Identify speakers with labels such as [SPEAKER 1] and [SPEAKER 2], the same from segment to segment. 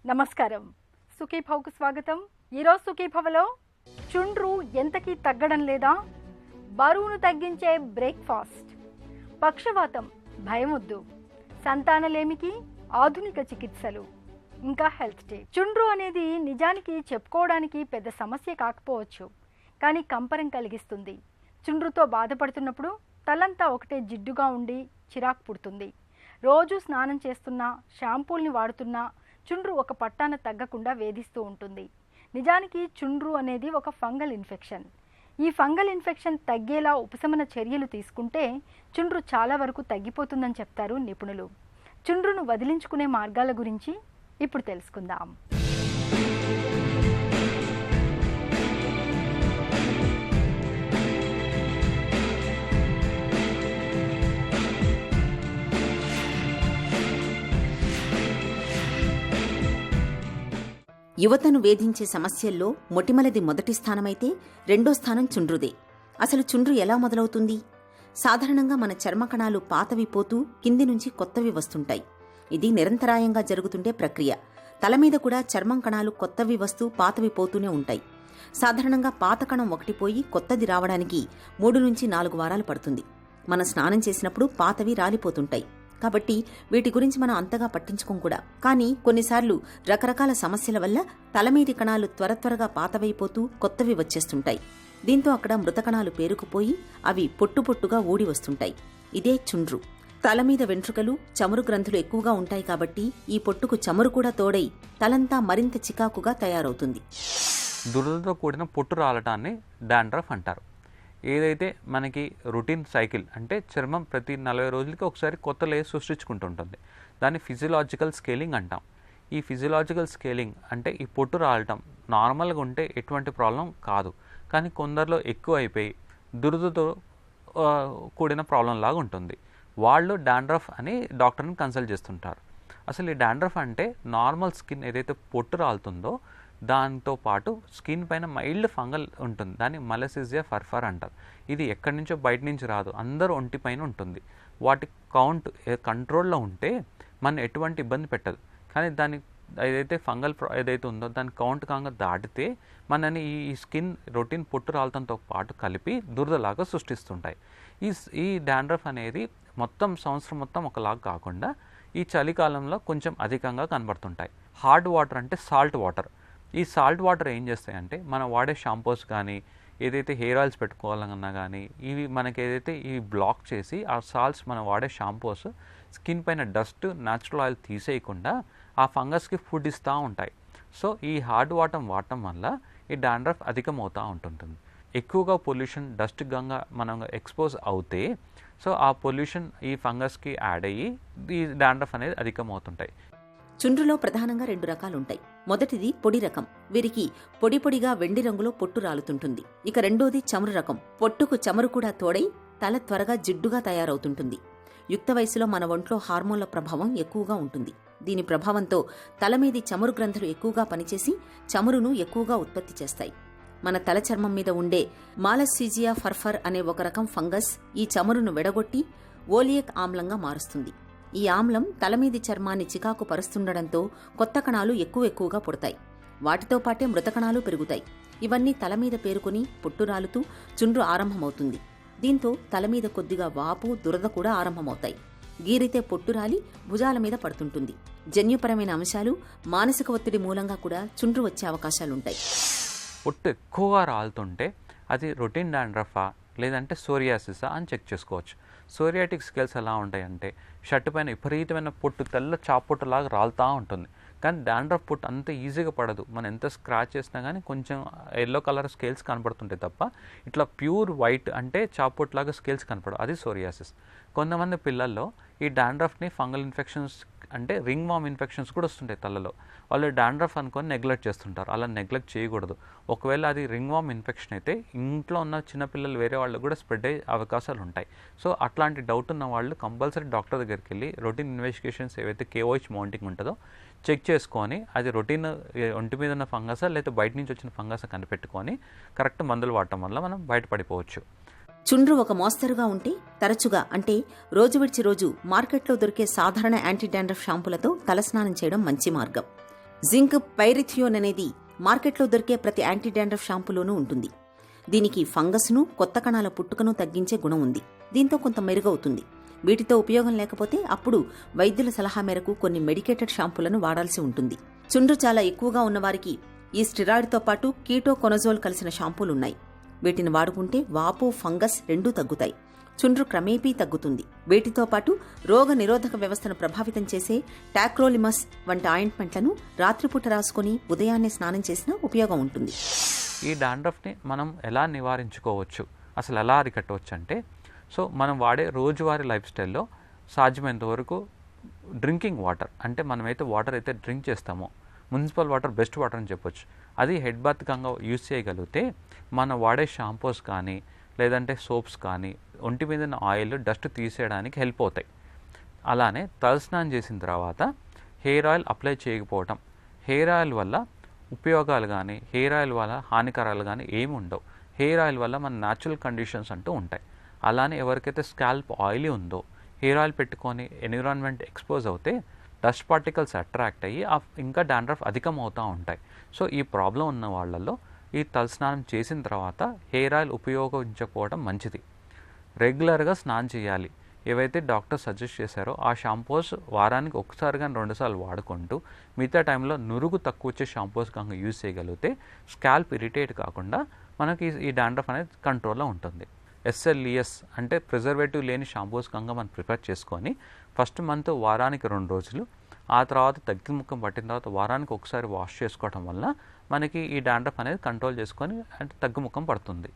[SPEAKER 1] నమస్కారం. సుఖీభవకు స్వాగతం. ఈరోజు సుఖీభవలో చుండ్రు ఎంతకీ తగ్గడం లేదా, బరువును తగ్గించే బ్రేక్ఫాస్ట్, పక్షవాతం భయమొద్దు, సంతానలేమికి ఆధునిక చికిత్సలు, ఇంకా హెల్త్ టిప్. చుండ్రు అనేది నిజానికి చెప్పుకోవడానికి పెద్ద సమస్య కాకపోవచ్చు, కానీ కంపరం కలిగిస్తుంది. చుండ్రుతో బాధపడుతున్నప్పుడు తలంతా ఒకటే జిడ్డుగా ఉండి చిరాకు పుడుతుంది. రోజు స్నానం చేస్తున్నా, షాంపూల్ని వాడుతున్నా చుండ్రు ఒక పట్టాన తగ్గకుండా వేధిస్తూ ఉంటుంది. నిజానికి చుండ్రు అనేది ఒక ఫంగల్ ఇన్ఫెక్షన్. ఈ ఫంగల్ ఇన్ఫెక్షన్ తగ్గేలా ఉపశమన చర్యలు తీసుకుంటే చుండ్రు చాలా వరకు తగ్గిపోతుందని చెప్తారు నిపుణులు. చుండ్రును వదిలించుకునే మార్గాల గురించి ఇప్పుడు తెలుసుకుందాం.
[SPEAKER 2] యువతను వేధించే సమస్యల్లో మొటిమలది మొదటి స్థానమైతే రెండో స్థానం చుండ్రుదే. అసలు చుండ్రు ఎలా మొదలవుతుంది? సాధారణంగా మన చర్మకణాలు పాతవి పోతూ కింది నుంచి కొత్తవి వస్తుంటాయి. ఇది నిరంతరాయంగా జరుగుతుండే ప్రక్రియ. తల మీద కూడా చర్మం కణాలు కొత్తవి వస్తూ పాతవి పోతూనే ఉంటాయి. సాధారణంగా పాత కణం ఒకటి పోయి కొత్తది రావడానికి 3 నుంచి 4 వారాలు పడుతుంది. మనం స్నానం చేసినప్పుడు పాతవి రాలిపోతుంటాయి. కాబట్టి వీటి గురించి మనం అంతగా పట్టించుకోం కూడా. కానీ కొన్నిసార్లు రకరకాల సమస్యల వల్ల తలమీది కణాలు త్వరగా పాతవైపోతూ కొత్తవి వచ్చేస్తుంటాయి. దీంతో అక్కడ మృత కణాలు పేరుకుపోయి అవి పొట్టుగా ఊడి వస్తుంటాయి. ఇదే చుండ్రు. తలమీద వెంట్రుకలు, చమురు గ్రంథులు ఎక్కువగా ఉంటాయి కాబట్టి ఈ పొట్టుకు చమురు కూడా తోడై తలంతా మరింత చికాకుగా తయారవుతుంది.
[SPEAKER 3] దురదతో కూడిన పొట్టు రాలటాన్ని డాండ్రఫ్ అంటారు. ఏదైతే మనకి రొటీన్ సైకిల్ అంటే చర్మం ప్రతి 40 రోజులకి ఒకసారి కొత్త లేయర్ సృష్టించుకుంటుంటుంది. దాన్ని ఫిజియలాజికల్ స్కేలింగ్ అంటాం. ఈ ఫిజియలాజికల్ స్కేలింగ్ అంటే ఈ పొట్టు రాలటం నార్మల్గా ఉంటే ఎటువంటి ప్రాబ్లం కాదు, కానీ కొందరిలో ఎక్కువ అయిపోయి దురదతో కూడిన ప్రాబ్లం లాగా ఉంటుంది. వాళ్ళు డాండ్రఫ్ అని డాక్టర్ని కన్సల్ట్ చేస్తుంటారు. అసలు ఈ డాండ్రఫ్ అంటే నార్మల్ స్కిన్ ఏదైతే పొట్టు రాలుతుందో దాంతో పాటు స్కిన్ పైన మైల్డ్ ఫంగల్ ఉంటుంది. దాన్ని మలసిజియా ఫర్ఫర్ అంటారు. ఇది ఎక్కడి నుంచో బయట నుంచి రాదు, అందరూ ఒంటి పైన ఉంటుంది. వాటి కౌంట్ కంట్రోల్లో ఉంటే మన ఎటువంటి ఇబ్బంది పెట్టదు. కానీ దాని ఏదైతే ఫంగల్ ఏదైతే ఉందో దాని కౌంట్ కాగా దాటితే మనని ఈ స్కిన్ రొటీన్ పొట్టు రాలతంతో పాటు కలిపి దురదలాగా సృష్టిస్తుంటాయి. ఈ డాండ్రఫ్ అనేది మొత్తం సంవత్సరం మొత్తం ఒకలాగా కాకుండా ఈ చలికాలంలో కొంచెం అధికంగా కనబడుతుంటాయి. హార్డ్ వాటర్ అంటే సాల్ట్ వాటర్. ఈ సాల్ట్ వాటర్ ఏం చేస్తాయంటే మనం వాడే షాంపూస్ కానీ ఏదైతే హెయిర్ ఆయిల్స్ పెట్టుకోవాలన్నా కానీ ఇవి మనకి ఏదైతే ఇవి బ్లాక్ చేసి ఆ సాల్ట్స్ మనం వాడే షాంపూస్ స్కిన్ పైన డస్ట్, న్యాచురల్ ఆయిల్ తీసేయకుండా ఆ ఫంగస్కి ఫుడ్ ఇస్తూ ఉంటాయి. సో ఈ హార్డ్ వాటర్ వాడటం వల్ల ఈ డాండ్రఫ్ అధికమవుతూ ఉంటుంటుంది. ఎక్కువగా పొల్యూషన్, డస్ట్ గంగా మనం ఎక్స్పోజ్ అవుతే సో ఆ పొల్యూషన్ ఈ ఫంగస్కి యాడ్ అయ్యి ఈ డాండ్రఫ్ అనేది అధికమవుతుంటాయి.
[SPEAKER 2] చుండ్రులో ప్రధానంగా 2 రకాలుంటాయి. మొదటిది పొడి రకం. వీరికి పొడిగా వెండి రంగులో పొట్టు రాలుతుంటుంది. ఇక రెండోది చమురు రకం. పొట్టుకు చమురు కూడా తోడై తల త్వరగా జిడ్డుగా తయారవుతుంటుంది. యుక్త వయసులో మన ఒంట్లో హార్మోన్ల ప్రభావం ఎక్కువగా ఉంటుంది. దీని ప్రభావంతో తలమీది చమురు గ్రంథులు ఎక్కువగా పనిచేసి చమురును ఎక్కువగా ఉత్పత్తి చేస్తాయి. మన తల చర్మం మీద ఉండే మాలసిజియా ఫర్ఫర్ అనే ఒక రకం ఫంగస్ ఈ చమురును విడగొట్టి ఓలియక్ ఆమ్లంగా మారుస్తుంది. ఈ ఆమ్లం తలమీది చర్మాన్ని చికాకు పరుస్తుండడంతో కొత్త కణాలు ఎక్కువగా పుడతాయి. వాటితో పాటే మృత కణాలు పెరుగుతాయి. ఇవన్నీ తలమీద పేరుకుని పొట్టు రాలుతూ చుండ్రు ఆరంభమవుతుంది. దీంతో తలమీద కొద్దిగా వాపు, దురద కూడా ఆరంభమవుతాయి. గీరితే పొట్టు రాలి భుజాల మీద పడుతుంటుంది. జన్యుపరమైన అంశాలు, మానసిక ఒత్తిడి మూలంగా కూడా చుండ్రు వచ్చే అవకాశాలుంటాయి.
[SPEAKER 3] పొట్టు ఎక్కువగా రాలుతుంటే అది రొటీన్ డాండ్రఫా లేదంటే సోరియాసిసా అని చెక్ చేసుకోవచ్చు. సోరియాటిక్ స్కేల్స్ ఎలా ఉంటాయంటే షర్ట్ పైన విపరీతమైన పొట్టు తెల్ల చాపొట్టులాగా రాలుతూ ఉంటుంది. కానీ డాండ్రఫ్ పొట్టు అంత ఈజీగా పడదు. మనం ఎంత స్క్రాచ్ చేసినా కానీ కొంచెం ఎల్లో కలర్ స్కేల్స్ కనపడుతుంటాయి తప్ప ఇట్లా ప్యూర్ వైట్ అంటే చాపొట్టులాగా స్కేల్స్ కనపడవు. అది సోరియాసిస్. కొంతమంది పిల్లల్లో ఈ డాండ్రఫ్ని ఫంగల్ ఇన్ఫెక్షన్స్ అంటే రింగ్ వామ్ ఇన్ఫెక్షన్స్ కూడా వస్తుంటాయి తలలో. వాళ్ళు డాండ్రఫ్ అనుకొని నెగ్లెక్ట్ చేస్తుంటారు. అలా నెగ్లెక్ట్ చేయకూడదు. ఒకవేళ అది రింగ్ వామ్ ఇన్ఫెక్షన్ అయితే ఇంట్లో ఉన్న చిన్నపిల్లలు వేరే వాళ్ళు కూడా స్ప్రెడ్ అయ్యే అవకాశాలు ఉంటాయి. సో అట్లాంటి డౌట్ ఉన్న వాళ్ళు కంపల్సరీ డాక్టర్ దగ్గరికి వెళ్ళి రొటీన్ ఇన్వెస్టిగేషన్స్ ఏవైతే KOH మౌంటింగ్ ఉంటుందో చెక్ చేసుకొని అది రొటీన్ ఒంటి మీద ఉన్న ఫంగసా లేదా బయట నుంచి వచ్చిన ఫంగసా కనిపెట్టుకొని కరెక్ట్ మందులు వాడటం వల్ల మనం బయటపడిపోవచ్చు.
[SPEAKER 2] చుండ్రు ఒక మోస్తరుగా ఉంటే తరచుగా అంటే రోజు విడిచి రోజు మార్కెట్లో దొరికే సాధారణ యాంటీ డాండ్రఫ్ షాంపూలతో తలస్నానం చేయడం మంచి మార్గం. జింక్ పైరిథియోన్ అనేది మార్కెట్లో దొరికే ప్రతి యాంటీ డాండ్రఫ్ షాంపూలోనూ ఉంటుంది. దీనికి ఫంగస్ను, కొత్త కణాల పుట్టుకను తగ్గించే గుణం ఉంది. దీంతో కొంత మెరుగవుతుంది. వీటితో ఉపయోగం లేకపోతే అప్పుడు వైద్యుల సలహా మేరకు కొన్ని మెడికేటెడ్ షాంపూలను వాడాల్సి ఉంటుంది. చుండ్రు చాలా ఎక్కువగా ఉన్నవారికి ఈ స్టెరాయిడ్తో పాటు కీటోకొనజోల్ కలిసిన షాంపూలున్నాయి. వీటిని వాడుకుంటే వాపు, ఫంగస్ రెండూ తగ్గుతాయి. చుండ్రు క్రమేపీ తగ్గుతుంది. వీటితో పాటు రోగ నిరోధక వ్యవస్థను ప్రభావితం చేసే టాక్రోలిమస్ వంటి ఆయింట్మెంట్లను రాత్రిపూట రాసుకుని ఉదయాన్నే స్నానం చేసినా ఉపయోగం ఉంటుంది.
[SPEAKER 3] ఈ డాండ్రఫ్ని మనం ఎలా నివారించుకోవచ్చు, అసలు ఎలా అరికట్టవచ్చు అంటే, సో మనం వాడే రోజువారీ లైఫ్ స్టైల్లో సాధ్యమైనంత వరకు డ్రింకింగ్ వాటర్, అంటే మనమైతే వాటర్ అయితే డ్రింక్ చేస్తామో మున్సిపల్ వాటర్ బెస్ట్ వాటర్ అని చెప్పొచ్చు. అది హెడ్ బాత్ గంగా యూజ్ చేయగలిగితే మనం వాడే షాంపూస్ కానీ లేదంటే సోప్స్ కానీ ఒంటి మీద ఆయిల్ డస్ట్ తీసేయడానికి హెల్ప్ అవుతాయి. అలానే తలస్నానం చేసిన తర్వాత హెయిర్ ఆయిల్ అప్లై చేయకపోవటం, హెయిర్ ఆయిల్ వల్ల ఉపయోగాలు కానీ హెయిర్ ఆయిల్ వల్ల హానికరాలు కానీ ఏమి ఉండవు. హెయిర్ ఆయిల్ వల్ల మన న్యాచురల్ కండిషన్స్ అంటూ ఉంటాయి. అలానే ఎవరికైతే స్కాల్ప్ ఆయిలీ ఉందో హెయిర్ ఆయిల్ పెట్టుకొని ఎన్విరాన్మెంట్ ఎక్స్పోజ్ అవుతే డస్ట్ పార్టికల్స్ అట్రాక్ట్ అయ్యి ఇంకా డాండ్రఫ్ అధికం అవుతూ ఉంటాయి. సో ఈ ప్రాబ్లం ఉన్న వాళ్ళల్లో ఈ తలస్నానం చేసిన తర్వాత హెయిర్ ఆయిల్ ఉపయోగించకపోవడం మంచిది. రెగ్యులర్గా స్నానం చేయాలి. ఏవైతే డాక్టర్ సజెస్ట్ చేశారో ఆ షాంపూస్ వారానికి ఒకసారి కానీ 2 సార్లు వాడుకుంటూ మిగతా టైంలో నురుగు తక్కువ వచ్చే షాంపూస్ కనుక యూజ్ చేయగలిగితే స్కాల్ప్ ఇరిటేట్ కాకుండా మనకి ఈ డాండ్రఫ్ అనేది కంట్రోల్లో ఉంటుంది. SLES అంటే ప్రిజర్వేటివ్ లేని షాంపూస్ కనుక మనం ప్రిపేర్ చేసుకొని ఫస్ట్ మంత్ వారానికి 2 రోజులు, ఆ తర్వాత తగ్గిముఖం పట్టిన తర్వాత వారానికి ఒకసారి వాష్ చేసుకోవడం వల్ల మనకి ఈ డాండ్రఫ్ అనేది కంట్రోల్ చేసుకొని అంటే తగ్గుముఖం పడుతుంది.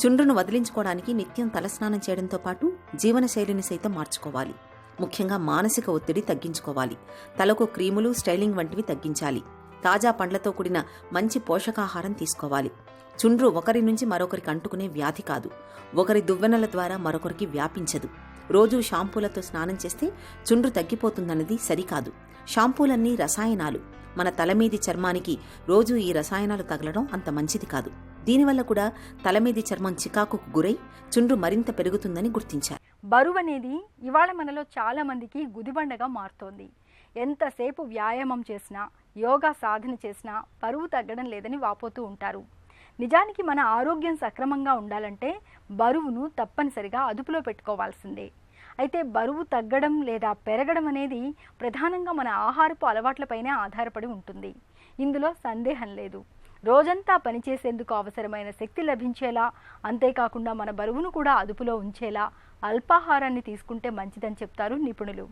[SPEAKER 2] చుండ్రును వదిలించుకోవడానికి నిత్యం తలస్నానం చేయడంతో పాటు జీవనశైలిని సైతం మార్చుకోవాలి. ముఖ్యంగా మానసిక ఒత్తిడి తగ్గించుకోవాలి. తలకు క్రీములు, స్టైలింగ్ వంటివి తగ్గించాలి. తాజా పండ్లతో కూడిన మంచి పోషకాహారం తీసుకోవాలి. చుండ్రు ఒకరి నుంచి మరొకరికి అంటుకునే వ్యాధి కాదు. ఒకరి దువ్వెనల ద్వారా మరొకరికి వ్యాపించదు. రోజూ షాంపూలతో స్నానం చేస్తే చుండ్రు తగ్గిపోతుందన్నది సరికాదు. షాంపూలన్నీ రసాయనాలు. మన తలమీది చర్మానికి రోజూ ఈ రసాయనాలు తగలడం అంత మంచిది కాదు. దీనివల్ల కూడా తలమీది చర్మం చికాకుకు గురై చుండ్రు మరింత పెరుగుతుందని గుర్తించారు.
[SPEAKER 1] బరువు అనేది ఇవాళ మనలో చాలా మందికి గుదిబండగా మారుతోంది. ఎంతసేపు వ్యాయామం చేసినా, యోగా సాధన చేసినా బరువు తగ్గడం లేదని వాపోతూ ఉంటారు. నిజానికి మన ఆరోగ్యం సక్రమంగా ఉండాలంటే బరువును తప్పనిసరిగా అదుపులో పెట్టుకోవాల్సిందే. అయితే బరువు తగ్గడం లేదా పెరగడం అనేది ప్రధానంగా మన ఆహారపు అలవాట్లపైనే ఆధారపడి ఉంటుంది. ఇందులో సందేహం లేదు. రోజంతా పనిచేసేందుకు అవసరమైన శక్తి లభించేలా, అంతేకాకుండా మన బరువును కూడా అదుపులో ఉంచేలా అల్పాహారాన్ని తీసుకుంటే మంచిదని చెప్తారు నిపుణులు.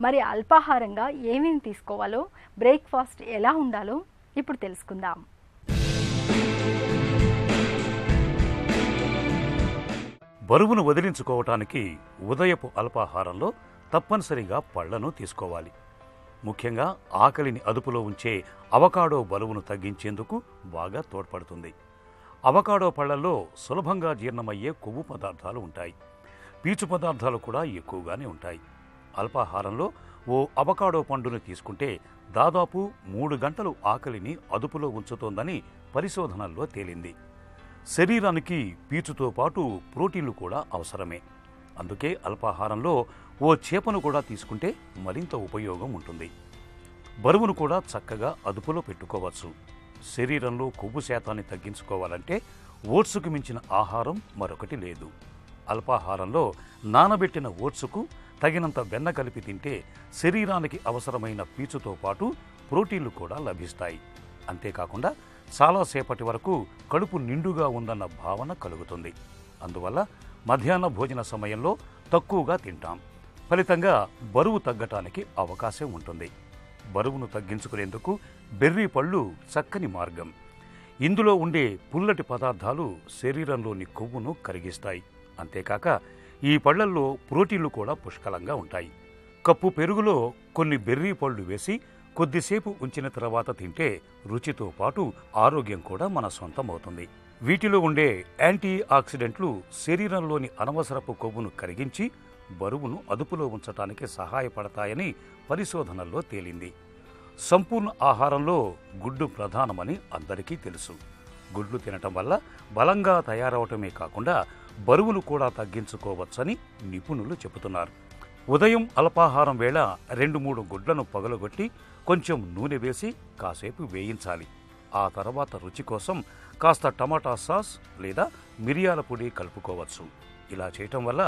[SPEAKER 1] మరి అల్పాహారంగా ఏమేమి తీసుకోవాలో, బ్రేక్ఫాస్ట్ ఎలా ఉండాలో ఇప్పుడు తెలుసుకుందాం.
[SPEAKER 4] బరువును వదిలించుకోవటానికి ఉదయపు అల్పాహారంలో తప్పనిసరిగా పళ్లను తీసుకోవాలి. ముఖ్యంగా ఆకలిని అదుపులో ఉంచే అవకాడో బరువును తగ్గించేందుకు బాగా తోడ్పడుతుంది. అవకాడో పళ్లలో సులభంగా జీర్ణమయ్యే కొవ్వు పదార్థాలు ఉంటాయి. పీచు పదార్థాలు కూడా ఎక్కువగానే ఉంటాయి. అల్పాహారంలో ఓ అవకాడో పండును తీసుకుంటే దాదాపు 3 గంటలు ఆకలిని అదుపులో ఉంచుతోందని పరిశోధనల్లో తేలింది. శరీరానికి పీచుతో పాటు ప్రోటీన్లు కూడా అవసరమే. అందుకే అల్పాహారంలో ఓ చేపను కూడా తీసుకుంటే మరింత ఉపయోగం ఉంటుంది. బరువును కూడా చక్కగా అదుపులో పెట్టుకోవచ్చు. శరీరంలో కొవ్వు శాతాన్ని తగ్గించుకోవాలంటే ఓట్సుకు మించిన ఆహారం మరొకటి లేదు. అల్పాహారంలో నానబెట్టిన ఓట్సుకు తగినంత వెన్న కలిపి తింటే శరీరానికి అవసరమైన పీచుతో పాటు ప్రోటీన్లు కూడా లభిస్తాయి. అంతేకాకుండా చాలాసేపటి వరకు కడుపు నిండుగా ఉందన్న భావన కలుగుతుంది. అందువల్ల మధ్యాహ్న భోజన సమయంలో తక్కువగా తింటాం. ఫలితంగా బరువు తగ్గటానికి అవకాశం ఉంటుంది. బరువును తగ్గించుకునేందుకు బెర్రీ పళ్ళు చక్కని మార్గం. ఇందులో ఉండే పుల్లటి పదార్థాలు శరీరంలోని కొవ్వును కరిగిస్తాయి. అంతేకాక ఈ పళ్లల్లో ప్రోటీన్లు కూడా పుష్కలంగా ఉంటాయి. కప్పు పెరుగులో కొన్ని బెర్రీ పళ్ళు వేసి కొద్దిసేపు ఉంచిన తర్వాత తింటే రుచితో పాటు ఆరోగ్యం కూడా మన సొంతమవుతుంది. వీటిలో ఉండే యాంటీ ఆక్సిడెంట్లు శరీరంలోని అనవసరపు కొవ్వును కరిగించి బరువును అదుపులో ఉంచటానికి సహాయపడతాయని పరిశోధనల్లో తేలింది. సంపూర్ణ ఆహారంలో గుడ్డు ప్రధానమని అందరికీ తెలుసు. గుడ్లు తినటం వల్ల బలంగా తయారవటమే కాకుండా బరువును కూడా తగ్గించుకోవచ్చని నిపుణులు చెబుతున్నారు. ఉదయం అల్పాహారం వేళ 2-3 గుడ్లను పగలగొట్టి కొంచెం నూనె వేసి కాసేపు వేయించాలి. ఆ తర్వాత రుచి కోసం కాస్త టమాటా సాస్ లేదా మిరియాల పొడి కలుపుకోవచ్చు. ఇలా చేయటం వల్ల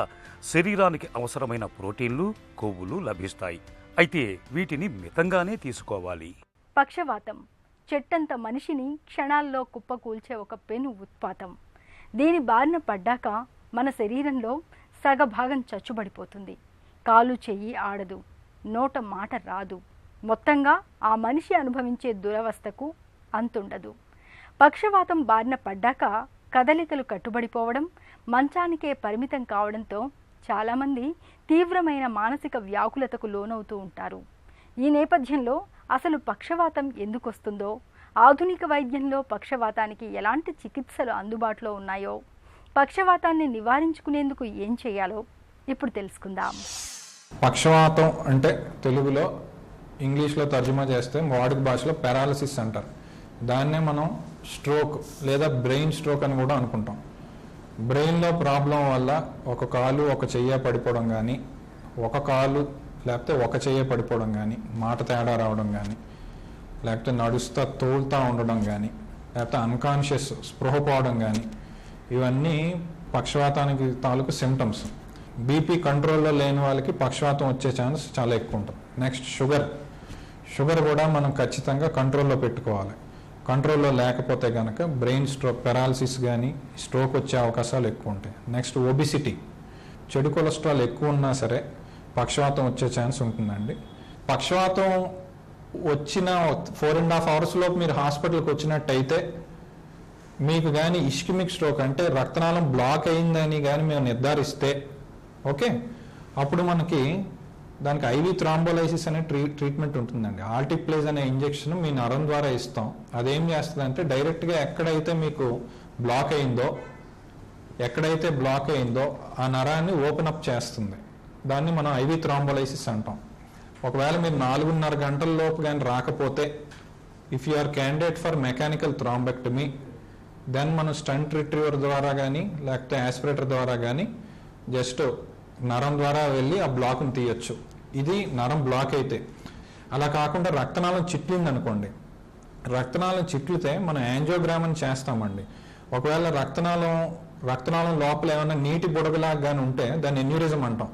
[SPEAKER 4] శరీరానికి అవసరమైన ప్రోటీన్లు, కొవ్వులు లభిస్తాయి. అయితే వీటిని మితంగానే తీసుకోవాలి.
[SPEAKER 1] పక్షవాతం చెట్టంత మనిషిని క్షణాల్లో కుప్పకూల్చే ఒక పెను ఉత్పాతం. దీని బారిన పడ్డాక మన శరీరంలో సగభాగం చచ్చుబడిపోతుంది. కాలు చెయ్యి ఆడదు, నోట మాట రాదు. మొత్తంగా ఆ మనిషి అనుభవించే దురవస్థకు అంతుండదు. పక్షవాతం బారిన పడ్డాక కదలికలు కట్టుబడిపోవడం, మంచానికే పరిమితం కావడంతో చాలామంది తీవ్రమైన మానసిక వ్యాకులతకు లోనవుతూ ఉంటారు. ఈ నేపథ్యంలో అసలు పక్షవాతం ఎందుకు వస్తుందో, ఆధునిక వైద్యంలో పక్షవాతానికి ఎలాంటి చికిత్సలు అందుబాటులో ఉన్నాయో, పక్షవాతాన్ని నివారించుకునేందుకు ఏం చేయాలో ఇప్పుడు తెలుసుకుందాం.
[SPEAKER 5] పక్షవాతం అంటే తెలుగులో, ఇంగ్లీష్లో తర్జుమా చేస్తే వాడుక భాషలో పారాలసిస్ అంటారు. దాన్నే మనం స్ట్రోక్ లేదా బ్రెయిన్ స్ట్రోక్ అని కూడా అనుకుంటాం. బ్రెయిన్లో ప్రాబ్లం వల్ల ఒక కాలు ఒక చెయ్య పడిపోవడం కానీ, ఒక కాలు లేకపోతే ఒక చెయ్య పడిపోవడం కానీ, మాట తేడా రావడం కానీ, లేకపోతే నడుస్తా తోలుతూ ఉండడం కానీ, లేకపోతే అన్కాన్షియస్ స్పృహ పోవడం కానీ, ఇవన్నీ పక్షవాతానికి తాలూకు సిమ్టమ్స్. బీపీ కంట్రోల్లో లేని వాళ్ళకి పక్షవాతం వచ్చే ఛాన్స్ చాలా ఎక్కువ ఉంటుంది. నెక్స్ట్ షుగర్ కూడా మనం ఖచ్చితంగా కంట్రోల్లో పెట్టుకోవాలి. కంట్రోల్లో లేకపోతే కనుక బ్రెయిన్ స్ట్రోక్, పెరాలసిస్ కానీ స్ట్రోక్ వచ్చే అవకాశాలు ఎక్కువ ఉంటాయి. నెక్స్ట్ ఒబిసిటీ, చెడు కొలెస్ట్రాల్ ఎక్కువ ఉన్నా సరే పక్షవాతం వచ్చే ఛాన్స్ ఉంటుందండి. పక్షవాతం వచ్చిన 4.5 hours లోపు మీరు హాస్పిటల్కి వచ్చినట్టయితే మీకు కానీ ఇష్కిమిక్ స్ట్రోక్ అంటే రక్తనాళం బ్లాక్ అయిందని కానీ మేము నిర్ధారిస్తే ఓకే, అప్పుడు మనకి దానికి ఐవీ థ్రాంబోలైసిస్ అనే ట్రీట్మెంట్ ఉంటుందండి. ఆల్టిప్లేజ్ అనే ఇంజెక్షన్ మీ నరం ద్వారా ఇస్తాం. అదేం చేస్తుంది అంటే డైరెక్ట్గా ఎక్కడైతే మీకు బ్లాక్ అయిందో ఆ నరాన్ని ఓపెన్ అప్ చేస్తుంది. దాన్ని మనం ఐవీ థ్రాంబోలైసిస్ అంటాం. ఒకవేళ మీరు 4.5 గంటల లోపు కానీ రాకపోతే, if you are candidate for mechanical thrombectomy, then మనం స్టంట్ రిట్రీవర్ ద్వారా కానీ లేకపోతే యాస్పిరేటర్ ద్వారా కానీ జస్ట్ నరం ద్వారా వెళ్ళి ఆ బ్లాక్ని తీయచ్చు. ఇది నరం బ్లాక్ అయితే. అలా కాకుండా రక్తనాళం చిట్లింది అనుకోండి, రక్తనాళం చిట్లితే మనం యాంజియోగ్రామ్ అని చేస్తామండి. ఒకవేళ రక్తనాళం లోపల ఏమైనా నీటి బుడగలాగా కానీ ఉంటే దాన్ని ఎన్యూరిజం అంటాం.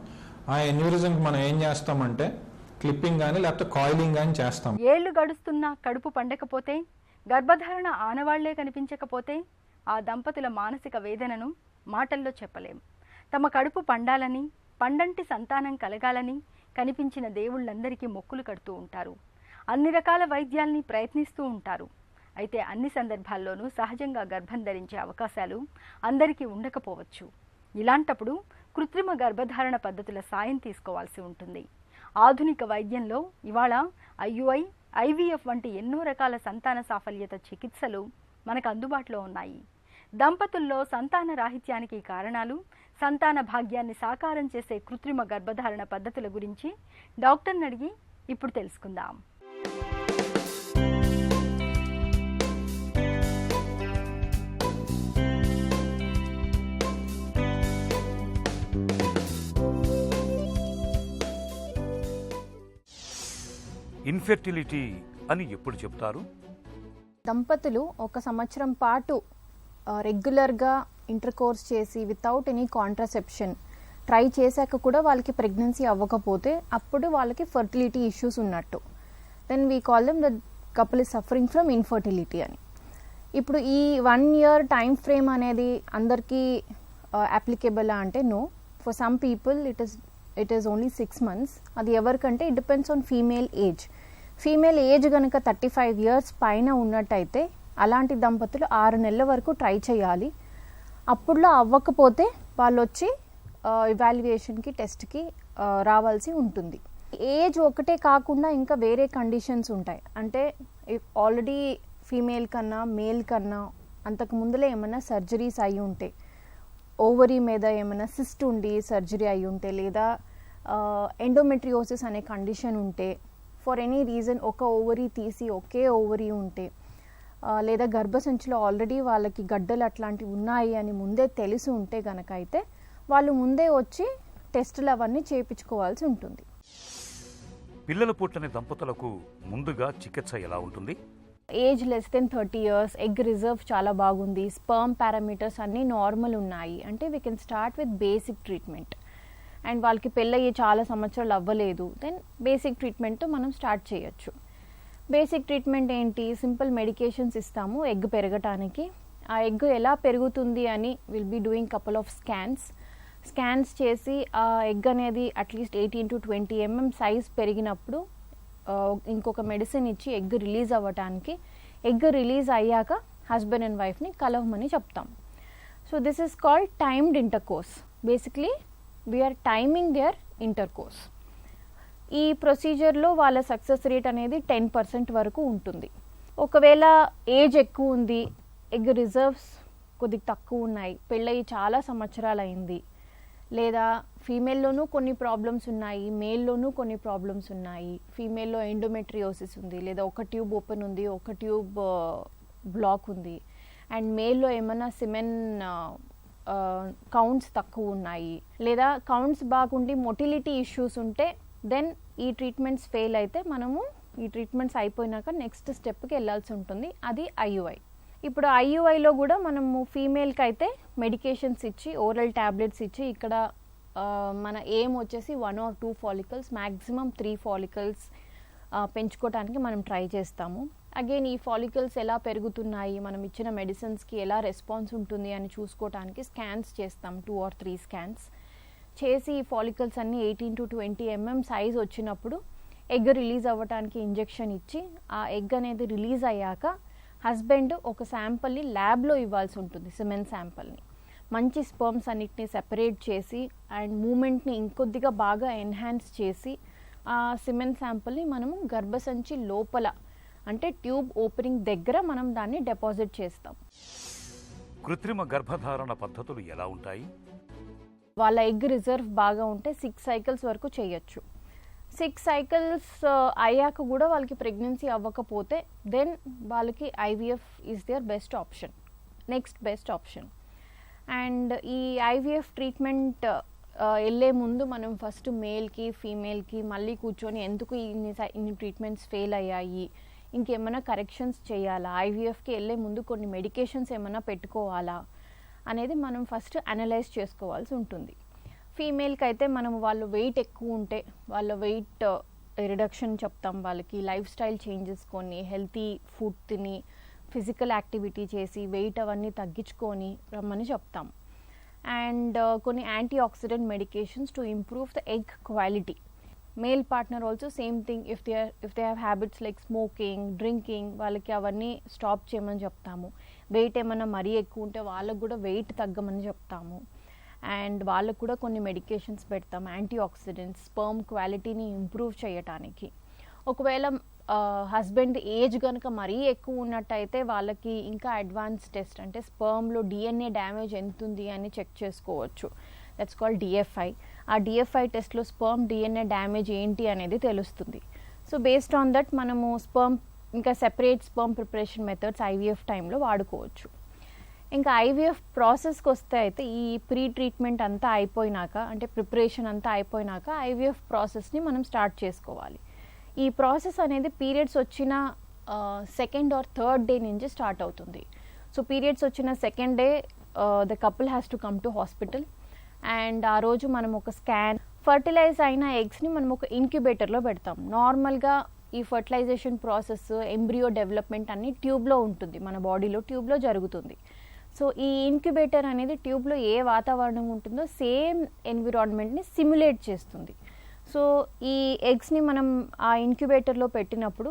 [SPEAKER 5] ఆ ఎన్యూరిజంకి మనం ఏం చేస్తామంటే క్లిప్పింగ్ కానీ లేకపోతే కాయిలింగ్ కానీ చేస్తాం.
[SPEAKER 1] ఏళ్లు గడుస్తున్నా కడుపు పండకపోతే, గర్భధారణ ఆనవాళ్లే కనిపించకపోతే ఆ దంపతుల మానసిక వేదనను మాటల్లో చెప్పలేం. తమ కడుపు పండాలని, పండంటి సంతానం కలగాలని కనిపించిన దేవుళ్ళందరికీ మొక్కులు కడుతూ ఉంటారు. అన్ని రకాల వైద్యాల్ని ప్రయత్నిస్తూ ఉంటారు. అయితే అన్ని సందర్భాల్లోనూ సహజంగా గర్భం ధరించే అవకాశాలు అందరికీ ఉండకపోవచ్చు. ఇలాంటప్పుడు కృత్రిమ గర్భధారణ పద్ధతుల సాయం తీసుకోవాల్సి ఉంటుంది. ఆధునిక వైద్యంలో ఇవాళ ఐయుఐ, ఐవీఎఫ్ వంటి ఎన్నో రకాల సంతాన సాఫల్యత చికిత్సలు మనకు అందుబాటులో ఉన్నాయి. దంపతుల్లో సంతాన రాహిత్యానికి కారణాలు, సంతాన భాగ్యాన్ని సాకారం చేసే కృత్రిమ గర్భధారణ పద్ధతుల గురించి డాక్టర్ని అడిగి ఇప్పుడు తెలుసుకుందాం.
[SPEAKER 4] ఇన్ఫెర్టిలిటీ అని ఎప్పుడు చెప్తారు?
[SPEAKER 6] దంపతులు 1 సంవత్సరం పాటు రెగ్యులర్గా ఇంటర్కోర్స్ చేసి వితౌట్ ఎనీ కాంట్రాసెప్షన్ ట్రై చేశాక కూడా వాళ్ళకి ప్రెగ్నెన్సీ అవ్వకపోతే అప్పుడు వాళ్ళకి ఫర్టిలిటీ ఇష్యూస్ ఉన్నట్టు. Then we call them the couple is suffering from infertility అని. ఇప్పుడు ఈ 1 year టైం ఫ్రేమ్ అనేది అందరికీ అప్లికేబుల్ అంటే no. For some people it is only 6 months. అది ఎవరికంటే it depends on female age. Female age కనుక 35 years పైన ఉన్నట్టయితే అలాంటి దంపతులు 6 నెలల వరకు ట్రై చేయాలి. అప్పుడులో అవ్వకపోతే వాళ్ళు వచ్చి ఇవాల్యుయేషన్కి, టెస్ట్కి రావాల్సి ఉంటుంది. ఏజ్ ఒకటే కాకుండా ఇంకా వేరే కండిషన్స్ ఉంటాయి. అంటే ఆల్రెడీ ఫీమేల్ కన్నా మేల్ కన్నా అంతకు ముందులే ఏమైనా సర్జరీస్ అయి ఉంటే, ఓవరీ మీద ఏమైనా సిస్ట్ ఉండి సర్జరీ అయి ఉంటే, లేదా ఎండోమెట్రియోసిస్ అనే కండిషన్ ఉంటే, ఫర్ ఎనీ రీజన్ ఒక ఓవరీ తీసి ఒకే ఓవరీ ఉంటే, లేదా గర్భసంచిలో ఆల్రెడీ వాళ్ళకి గడ్డలు అట్లాంటివి ఉన్నాయి అని ముందే తెలిసి ఉంటే కనుక అయితే వాళ్ళు ముందే వచ్చి టెస్టులు అవన్నీ చేయించుకోవాల్సి ఉంటుంది.
[SPEAKER 4] పిల్లలు పుట్టని దంపతులకు ముందుగా చికిత్స ఎలా ఉంటుంది?
[SPEAKER 6] Age less than 30 years, egg reserve చాలా బాగుంది, స్పర్మ్ పారామీటర్స్ అన్నీ నార్మల్ ఉన్నాయి అంటే we can start with basic treatment. And వాళ్ళకి పెళ్ళయ్యి చాలా సంవత్సరాలు అవ్వలేదు, దెన్ బేసిక్ ట్రీట్మెంట్తో మనం స్టార్ట్ చేయొచ్చు. బేసిక్ ట్రీట్మెంట్ ఏంటి? సింపుల్ మెడికేషన్స్ ఇస్తాము ఎగ్ పెరగటానికి. ఆ ఎగ్ ఎలా పెరుగుతుంది అని will be doing couple of scans చేసి ఆ ఎగ్ అనేది అట్లీస్ట్ 18 to 20 mm సైజ్ పెరిగినప్పుడు ఇంకొక మెడిసిన్ ఇచ్చి ఎగ్ రిలీజ్ అవ్వటానికి, ఎగ్ రిలీజ్ అయ్యాక హస్బెండ్ అండ్ వైఫ్ని కలవమని చెప్తాం. So this is called timed intercourse. Basically we're timing their intercourse. ఈ ప్రొసీజర్లో వాళ్ళ సక్సెస్ రేట్ అనేది 10% వరకు ఉంటుంది. ఒకవేళ ఏజ్ ఎక్కువ ఉంది, ఎగ్ రిజర్వ్స్ కొద్దిగా తక్కువ ఉన్నాయి, పెళ్ళయి చాలా సంవత్సరాలు అయింది, లేదా ఫీమేల్లోనూ కొన్ని ప్రాబ్లమ్స్ ఉన్నాయి, మేల్లోనూ కొన్ని ప్రాబ్లమ్స్ ఉన్నాయి. ఫీమేల్లో ఎండోమెట్రియోసిస్ ఉంది, లేదా ఒక ట్యూబ్ ఓపెన్ ఉంది, ఒక ట్యూబ్ బ్లాక్ ఉంది. అండ్ మేల్లో ఏమైనా సిమెన్ కౌంట్స్ తక్కువ ఉన్నాయి, లేదా కౌంట్స్ బాగుండి మొటిలిటీ ఇష్యూస్ ఉంటే దెన్ ఈ ట్రీట్మెంట్స్ ఫెయిల్ అయితే మనము ఈ ట్రీట్మెంట్స్ అయిపోయినాక నెక్స్ట్ స్టెప్కి వెళ్ళాల్సి ఉంటుంది, అది IUI. ఇప్పుడు IUIలో కూడా మనము ఫీమేల్కి అయితే మెడికేషన్స్ ఇచ్చి, ఓరల్ ట్యాబ్లెట్స్ ఇచ్చి, ఇక్కడ మన ఎయిమ్ వచ్చేసి 1 or 2 follicles, మ్యాక్సిమం 3 follicles పెంచుకోవడానికి మనం ట్రై చేస్తాము. అగైన్ ఈ ఫాలికల్స్ ఎలా పెరుగుతున్నాయి, మనం ఇచ్చిన మెడిసిన్స్కి ఎలా రెస్పాన్స్ ఉంటుంది అని చూసుకోవడానికి స్కాన్స్ చేస్తాం, 2 or 3 స్కాన్స్ చేసి ఈ ఫాలికల్స్ అన్నీ 18 to 20 mm సైజ్ వచ్చినప్పుడు ఎగ్ రిలీజ్ అవ్వడానికి ఇంజెక్షన్ ఇచ్చి, ఆ ఎగ్ అనేది రిలీజ్ అయ్యాక హస్బెండ్ ఒక శాంపుల్ని ల్యాబ్లో ఇవ్వాల్సి ఉంటుంది, సిమెన్ శాంపుల్ని. మంచి స్పర్మ్స్ అన్నిటిని సెపరేట్ చేసి అండ్ మూమెంట్ని ఇంకొద్దిగా బాగా ఎన్హాన్స్ చేసి ఆ సిమెన్ శాంపుల్ని మనము గర్భసంచి లోపల అంటే ట్యూబ్ ఓపెనింగ్ దగ్గర మనం దాన్ని డిపాజిట్ చేస్తాం.
[SPEAKER 4] కృత్రిమ గర్భధారణ పద్ధతులు ఎలా ఉంటాయి?
[SPEAKER 6] వాళ్ళ ఎగ్ రిజర్వ్ బాగా ఉంటే 6 cycles వరకు చేయొచ్చు. 6 cycles అయ్యాక కూడా వాళ్ళకి ప్రెగ్నెన్సీ అవ్వకపోతే దెన్ వాళ్ళకి IVF is their best option, next best option. And ఈ IVF ట్రీట్మెంట్ వెళ్ళే ముందు మనం ఫస్ట్ మేల్కి ఫీమేల్కి మళ్ళీ కూర్చొని ఎందుకు ఇన్ని ట్రీట్మెంట్స్ ఫెయిల్ అయ్యాయి, ఇంకేమైనా కరెక్షన్స్ చేయాలా, IVFకి వెళ్ళే ముందు కొన్ని మెడికేషన్స్ ఏమైనా పెట్టుకోవాలా అనేది మనం ఫస్ట్ అనలైజ్ చేసుకోవాల్సి ఉంటుంది. ఫీమేల్కి అయితే మనం వాళ్ళు వెయిట్ ఎక్కువ ఉంటే వాళ్ళ వెయిట్ రిడక్షన్ చెప్తాం, వాళ్ళకి లైఫ్ స్టైల్ చేంజెస్ కొన్ని, హెల్తీ ఫుడ్ తిని ఫిజికల్ యాక్టివిటీ చేసి వెయిట్ అవన్నీ తగ్గించుకొని రమ్మని చెప్తాం. అండ్ కొన్ని anti oxidant medications to improve the egg quality. Male partner also same thing, if they have habits like smoking, drinking, వాళ్ళకి అవన్నీ స్టాప్ చేయమని చెప్తాము. వెయిట్ ఏమైనా మరీ ఎక్కువ ఉంటే వాళ్ళకు కూడా వెయిట్ తగ్గమని చెప్తాము. అండ్ వాళ్ళకు కూడా కొన్ని మెడికేషన్స్ పెడతాం, యాంటీ ఆక్సిడెంట్స్, స్పర్మ్ క్వాలిటీని ఇంప్రూవ్ చేయటానికి. ఒకవేళ హస్బెండ్ ఏజ్ కనుక మరీ ఎక్కువ ఉన్నట్టయితే వాళ్ళకి ఇంకా అడ్వాన్స్ టెస్ట్ అంటే స్పర్మ్లో DNA డ్యామేజ్ ఎంత ఉంది అని చెక్ చేసుకోవచ్చు, దట్స్ కాల్డ్ DFI. ఆ DFI టెస్ట్లో స్పర్మ్ DNA డ్యామేజ్ ఏంటి అనేది తెలుస్తుంది. సో బేస్డ్ ఆన్ దట్ మనము స్పర్మ్ ఇంకా separate sperm preparation methods IVF టైంలో వాడుకోవచ్చు. ఇంకా IVF ప్రాసెస్కి వస్తే అయితే ఈ ప్రీ ట్రీట్మెంట్ అంతా అయిపోయినాక అంటే ప్రిపరేషన్ అంతా అయిపోయినాక IVF ప్రాసెస్ని మనం స్టార్ట్ చేసుకోవాలి. ఈ ప్రాసెస్ అనేది పీరియడ్స్ వచ్చిన 2nd or 3rd డే నుంచి స్టార్ట్ అవుతుంది. సో పీరియడ్స్ వచ్చిన 2nd day the couple has to come to hospital. And ఆ రోజు మనం ఒక స్కాన్, ఫర్టిలైజ్ అయిన ఎగ్స్ని మనం ఒక ఇంక్యుబేటర్లో పెడతాం. నార్మల్గా ఈ ఫర్టిలైజేషన్ ప్రాసెస్, ఎంబ్రియో డెవలప్మెంట్ అన్ని ట్యూబ్లో ఉంటుంది, మన బాడీలో ట్యూబ్లో జరుగుతుంది. సో ఈ ఇంక్యుబేటర్ అనేది ట్యూబ్లో ఏ వాతావరణం ఉంటుందో సేమ్ ఎన్విరాన్మెంట్ని సిమ్యులేట్ చేస్తుంది. సో ఈ ఎగ్స్ని మనం ఆ ఇంక్యుబేటర్లో పెట్టినప్పుడు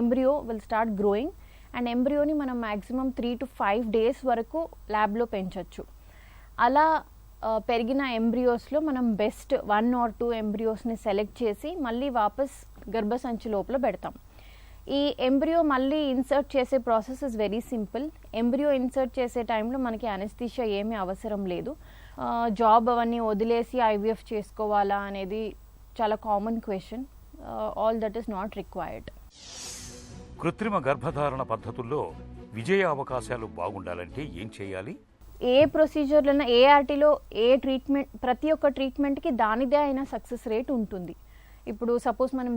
[SPEAKER 6] embryo will start growing and ఎంబ్రియోని మనం మ్యాక్సిమం 3 to 5 days వరకు ల్యాబ్లో పెంచవచ్చు. అలా పెరిగిన ఎంబ్రియోస్లో మనం బెస్ట్ 1 or 2 ఎంబ్రియోస్ని సెలెక్ట్ చేసి మళ్ళీ వాపస్ గర్భసంచి లోపల పెడతాం. ఈ ఎంబ్రియో మళ్ళీ ఇన్సర్ట్ చేసే process is very simple. Embryo insert చేసే టైంలో మనకి అనెస్థీషియా ఏమీ అవసరం లేదు. జాబ్ అవన్నీ వదిలేసి IVF చేసుకోవాలా అనేది చాలా common question. All that is not required.
[SPEAKER 4] కృత్రిమ గర్భధారణ పద్ధతుల్లో విజయ అవకాశాలు బాగుండాలంటే ఏం చేయాలి?
[SPEAKER 6] ఏ ప్రొసీజర్లో ఏ ఆర్టీలో ఏ ట్రీట్మెంట్, ప్రతి ఒక్క ట్రీట్మెంట్కి దానిదే అయిన సక్సెస్ రేట్ ఉంటుంది. ఇప్పుడు సపోజ్ మనం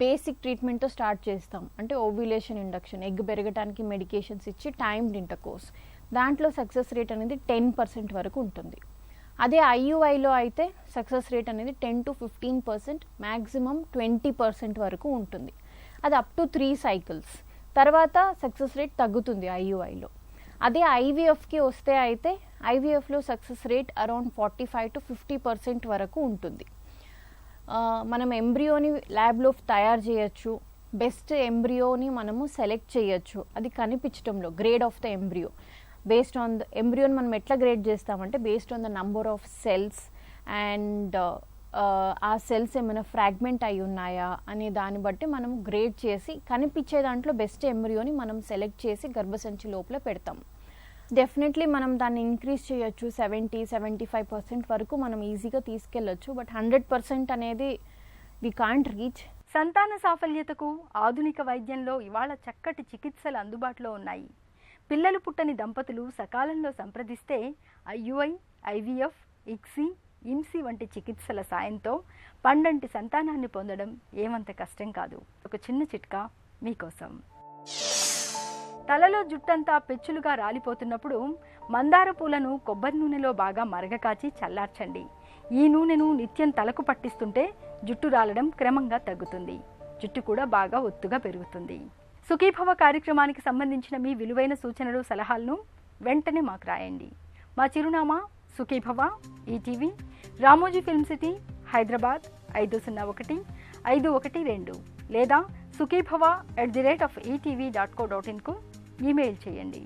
[SPEAKER 6] బేసిక్ ట్రీట్మెంట్తో స్టార్ట్ చేస్తాం, అంటే ఓవ్యులేషన్ ఇండక్షన్, ఎగ్ పెరగడానికి మెడికేషన్స్ ఇచ్చి టైమ్డ్ ఇంటర్కోర్స్, దాంట్లో సక్సెస్ రేట్ అనేది 10% వరకు ఉంటుంది. అదే ఐయుఐలో అయితే సక్సెస్ రేట్ అనేది 10 to 15%, మ్యాక్సిమం 20% వరకు ఉంటుంది. అది అప్ టు 3 cycles తర్వాత సక్సెస్ రేట్ తగ్గుతుంది ఐయుఐలో. అదే ఐవీఎఫ్కి వస్తే అయితే ఐవీఎఫ్లో సక్సెస్ రేట్ అరౌండ్ 45 to 50% వరకు ఉంటుంది. మనం ఎంబ్రియోని ల్యాబ్లో తయారు చేయొచ్చు, బెస్ట్ ఎంబ్రియోని మనము సెలెక్ట్ చేయొచ్చు. అది కనిపించడంలో grade of the embryo, based on the ఎంబ్రియోని మనం ఎట్లా గ్రేడ్ చేస్తామంటే based on the number of cells and ఆ సెల్స్ ఏమైనా ఫ్రాగ్మెంట్ అయి ఉన్నాయా అనే దాన్ని బట్టి మనం గ్రేడ్ చేసి కనిపించే దాంట్లో బెస్ట్ ఎంబ్రియోని మనం సెలెక్ట్ చేసి గర్భసంచి లోపల పెడతాం. డెఫినెట్లీ మనం దాన్ని ఇంక్రీజ్ చేయొచ్చు, 70-75% వరకు మనం ఈజీగా తీసుకెళ్ళొచ్చు. బట్ 100% అనేది వి కాంట్ రీచ్.
[SPEAKER 1] సంతాన సాఫల్యతకు ఆధునిక వైద్యంలో ఇవాళ చక్కటి చికిత్సలు అందుబాటులో ఉన్నాయి. పిల్లలు పుట్టని దంపతులు సకాలంలో సంప్రదిస్తే ఐయుఐ, ఐవీఎఫ్, ఇక్సీ, ఇమ్సీ వంటి చికిత్సల సాయంతో పండంటి సంతానాన్ని పొందడం ఏమంత కష్టం కాదు. ఒక చిన్న చిట్కా మీకోసం. తలలో జుట్టంతా పెచ్చులుగా రాలిపోతున్నప్పుడు మందార పూలను కొబ్బరి నూనెలో బాగా మరగకాచి చల్లార్చండి. ఈ నూనెను నిత్యం తలకు పట్టిస్తుంటే జుట్టు రాలడం క్రమంగా తగ్గుతుంది, జుట్టు కూడా బాగా ఒత్తుగా పెరుగుతుంది. సుఖీభవ కార్యక్రమానికి సంబంధించిన మీ విలువైన సూచనలు, సలహాలను వెంటనే మాకు రాయండి. మా చిరునామా Sukhibhava, ETV, Ramoji film city, Hyderabad 501512 లేదా sukhibhava@etv.co.in కు ఈమెయిల్ చేయండి.